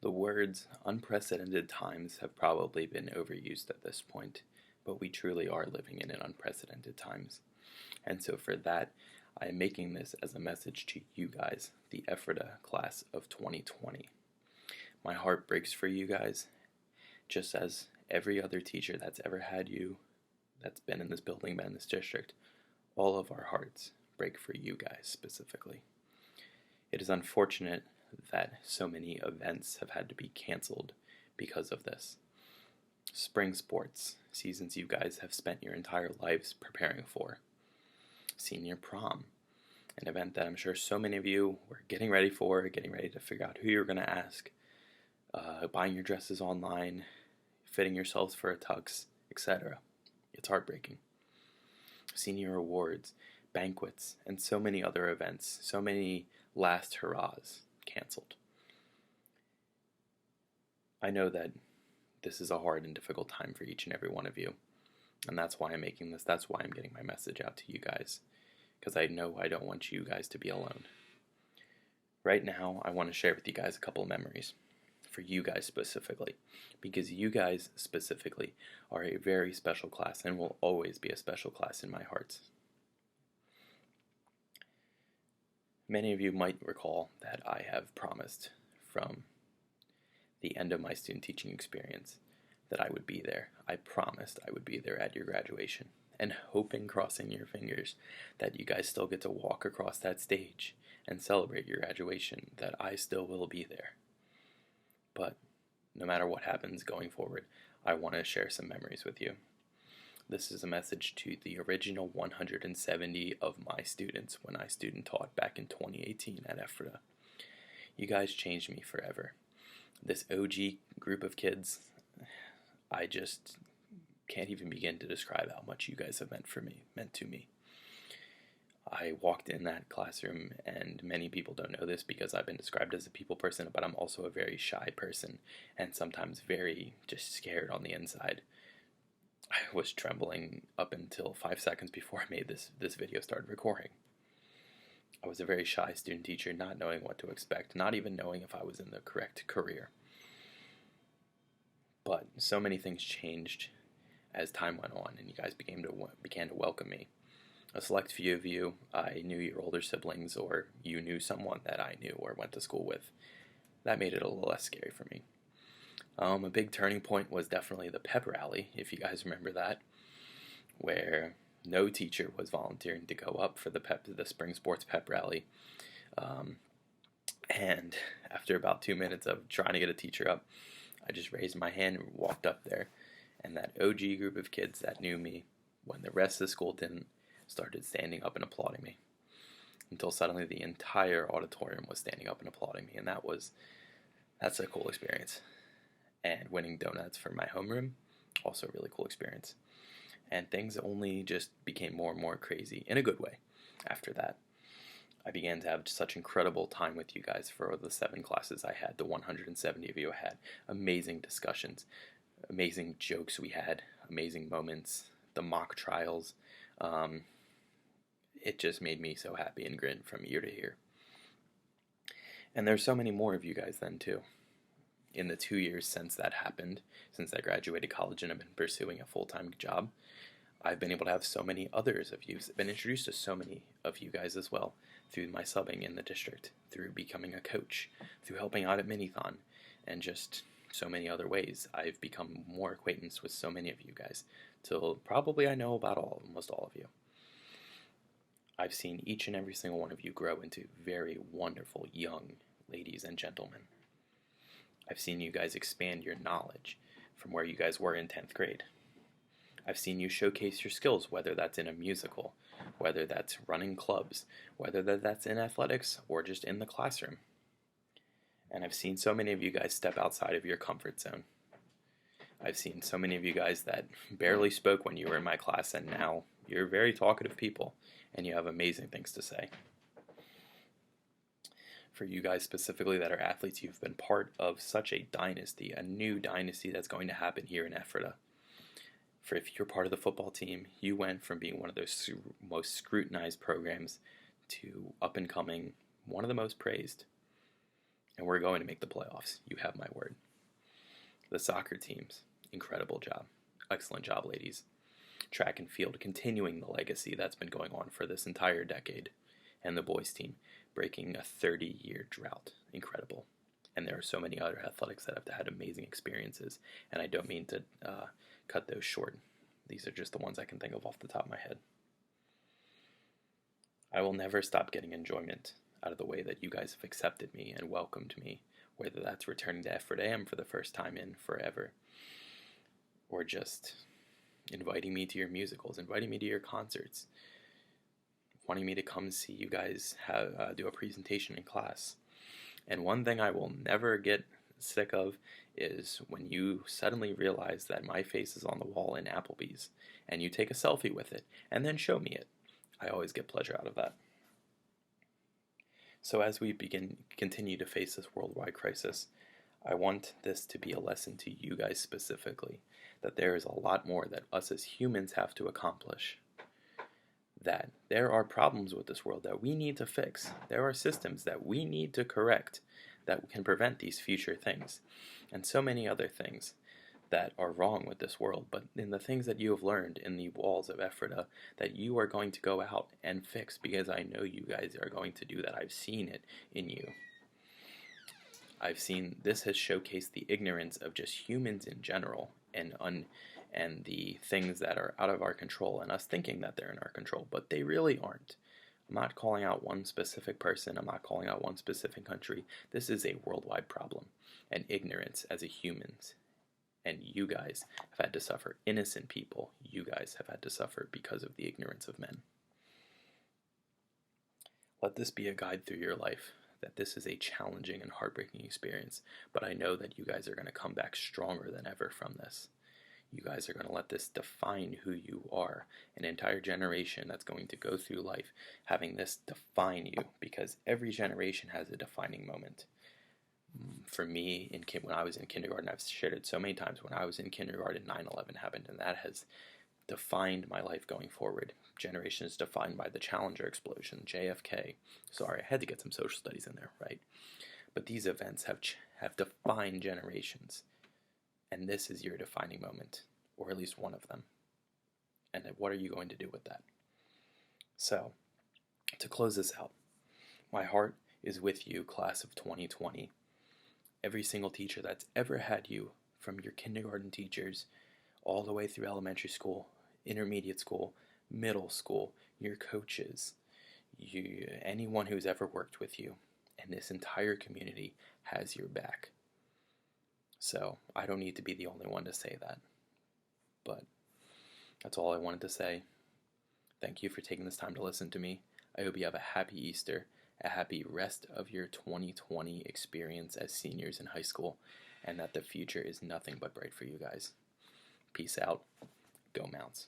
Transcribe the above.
The words unprecedented times have probably been overused at this point, but we truly are living in unprecedented times. And so for that, I am making this as a message to you guys, the Ephrata class of 2020. My heart breaks for you guys, just as every other teacher that's ever had you, that's been in this building, been in this district, all of our hearts break for you guys specifically. It is unfortunate that so many events have had to be canceled because of this. Spring sports, seasons you guys have spent your entire lives preparing for. Senior prom, an event that I'm sure so many of you were getting ready for, getting ready to figure out who you're going to ask, buying your dresses online, fitting yourselves for a tux, etc. It's heartbreaking. Senior awards, banquets, and so many other events, so many last hurrahs canceled. I know that this is a hard and difficult time for each and every one of you, and that's why I'm making this. That's why I'm getting my message out to you guys, because I know I don't want you guys to be alone. Right now, I want to share with you guys a couple of memories for you guys specifically, because you guys specifically are a very special class and will always be a special class in my heart. Many of you might recall that I have promised from the end of my student teaching experience that I would be there. I promised I would be there at your graduation, and hoping, crossing your fingers, that you guys still get to walk across that stage and celebrate your graduation, that I still will be there. But no matter what happens going forward, I want to share some memories with you. This is a message to the original 170 of my students when I student taught back in 2018 at Ephrata. You guys changed me forever. This OG group of kids, I just can't even begin to describe how much you guys have meant to me. I walked in that classroom, and many people don't know this because I've been described as a people person, but I'm also a very shy person, and sometimes very just scared on the inside. I was trembling up until 5 seconds before I made this video started recording. I was a very shy student teacher, not knowing what to expect, not even knowing if I was in the correct career. But so many things changed as time went on, and you guys began to welcome me. A select few of you, I knew your older siblings, or you knew someone that I knew or went to school with. That made it a little less scary for me. A big turning point was definitely the pep rally, if you guys remember that, where no teacher was volunteering to go up for the spring sports pep rally. And after about 2 minutes of trying to get a teacher up, I just raised my hand and walked up there. And that OG group of kids that knew me, when the rest of the school didn't, started standing up and applauding me. Until suddenly the entire auditorium was standing up and applauding me. And that's a cool experience. And winning donuts for my homeroom, also a really cool experience. And things only just became more and more crazy, in a good way, after that. I began to have such incredible time with you guys for the 7 classes I had, the 170 of you I had. Amazing discussions, amazing jokes we had, amazing moments, the mock trials. It just made me so happy and grin from ear to ear. And there's so many more of you guys then, too. In the 2 years since that happened, since I graduated college and have been pursuing a full-time job, I've been able to have so many others of you, been introduced to so many of you guys as well, through my subbing in the district, through becoming a coach, through helping out at Minithon, and just so many other ways. I've become more acquaintance with so many of you guys, till probably I know about almost all of you. I've seen each and every single one of you grow into very wonderful young ladies and gentlemen. I've seen you guys expand your knowledge from where you guys were in 10th grade. I've seen you showcase your skills, whether that's in a musical, whether that's running clubs, whether that's in athletics or just in the classroom. And I've seen so many of you guys step outside of your comfort zone. I've seen so many of you guys that barely spoke when you were in my class, and now you're very talkative people, and you have amazing things to say. For you guys specifically that are athletes, you've been part of such a dynasty, a new dynasty that's going to happen here in Ephrata. For if you're part of the football team, you went from being one of those most scrutinized programs to up and coming, one of the most praised. and we're going to make the playoffs. You have my word. The soccer teams, incredible job. Excellent job, ladies. Track and field, continuing the legacy that's been going on for this entire decade. And the boys team, breaking a 30-year drought. Incredible. And there are so many other athletics that have had amazing experiences, and I don't mean to cut those short. These are just the ones I can think of off the top of my head. I will never stop getting enjoyment out of the way that you guys have accepted me and welcomed me, whether that's returning to Ephrata for the first time in forever, or just inviting me to your musicals, inviting me to your concerts, wanting me to come see you guys do a presentation in class. And one thing I will never get sick of is when you suddenly realize that my face is on the wall in Applebee's, and you take a selfie with it, and then show me it. I always get pleasure out of that. So as we continue to face this worldwide crisis, I want this to be a lesson to you guys specifically, that there is a lot more that us as humans have to accomplish. That there are problems with this world that we need to fix. There are systems that we need to correct that can prevent these future things. And so many other things that are wrong with this world, but in the things that you have learned in the walls of Ephrata, that you are going to go out and fix, because I know you guys are going to do that. I've seen it in you. I've seen this has showcased the ignorance of just humans in general, and the things that are out of our control, and us thinking that they're in our control, but they really aren't. I'm not calling out one specific person. I'm not calling out one specific country. This is a worldwide problem, and ignorance as a humans. And you guys have had to suffer. Innocent people, you guys have had to suffer because of the ignorance of men. Let this be a guide through your life, that this is a challenging and heartbreaking experience, but I know that you guys are going to come back stronger than ever from this. You guys are going to let this define who you are, an entire generation that's going to go through life having this define you, because every generation has a defining moment. For me, when I was in kindergarten, I've shared it so many times, when I was in kindergarten, 9/11 happened, and that has defined my life going forward. Generations defined by the Challenger explosion, JFK. Sorry, I had to get some social studies in there, right? But these events have defined generations. And this is your defining moment, or at least one of them. And what are you going to do with that? So, to close this out, my heart is with you, class of 2020. Every single teacher that's ever had you, from your kindergarten teachers all the way through elementary school, intermediate school, middle school, your coaches, anyone who's ever worked with you, and this entire community has your back. So I don't need to be the only one to say that. But that's all I wanted to say. Thank you for taking this time to listen to me. I hope you have a happy Easter, a happy rest of your 2020 experience as seniors in high school, and that the future is nothing but bright for you guys. Peace out. Go Mounts.